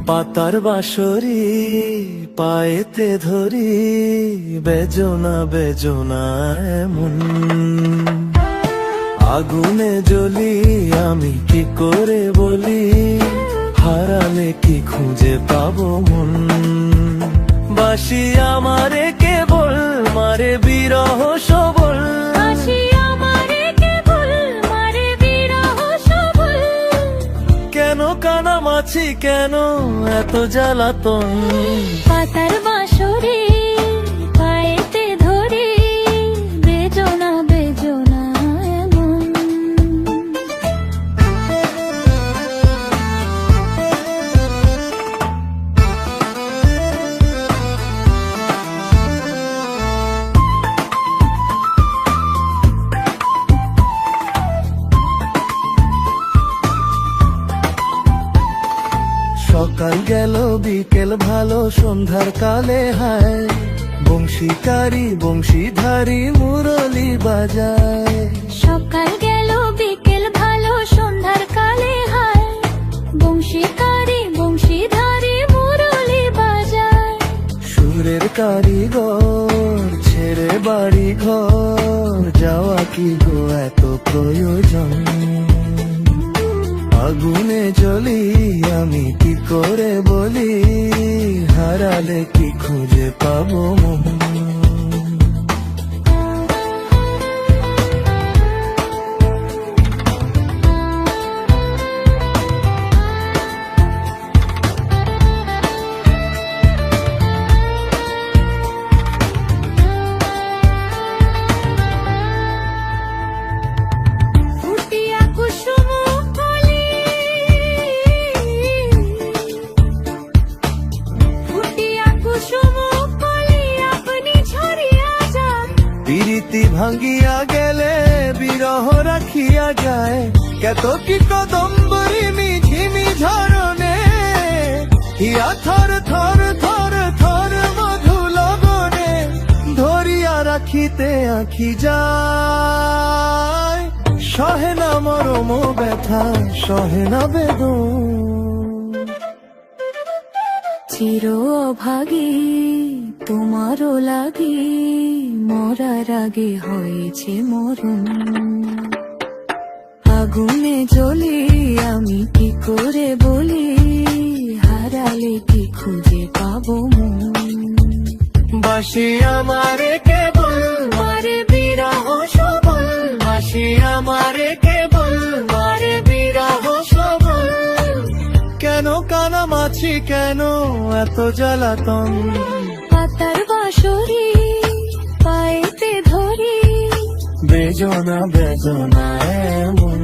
পাতার বাঁশরি পায়েতে ধরি, বেজনা বেজনা এমন। আগুনে জ্বলি আমি কি করে বলি, হারালে কি খুঁজে পাবো মন। বাসি আমারে কেবল মারে বিরহ সবল, কেন কানামাছি কেন এত জ্বালাতন। পাতার বাঁশরি পায়েতে ধরি, বেজনা বেজনা এমন। সকাল গেল বিকেল ভালো সন্ধ্যার কালে হায়, বংশীকারী বংশীধারী মুরলি বাজায়। সকাল গেল বিকেল ভালো সন্ধ্যার কালে হায়, বংশীকারী বংশীধারী মুরলি বাজায়। সুরের কারিগর ছেড়ে বাড়ি ঘর, যাওয়া কি গো এত প্রয়োজন। আগুনে জ্বলি আমি কি করে বলি, হারালে কি খুঁজে পাবো মন। প্রীতি ভাঙ্গিয়া গেলে বিরহ রাখিয়া যায়, কত কি কদম্বরী মিঝিমি ঝরনে, হিয়া থর থর থর থর মধু লগনে, ধরিয়া রাখিতে আঁখি যায়। সহে না মরম ব্যথা সহে না বেদন। চির অভাগী তোমারও লাগি, মরার আগে হয়েছে মরণ। আগুনে জ্বলি আমি কি করে বলি, হারালে কি খুঁজে পাবো মন। বাসি আমারে কেবল মারে বিরহ সবল, বাসি আমারে কেবল মারে বিরহ সবল, কেন কানামাছি কেন এত জ্বালাতন। পাতার বাঁশরি পায়েতে ধরি, বেজনা বেজনা এমন।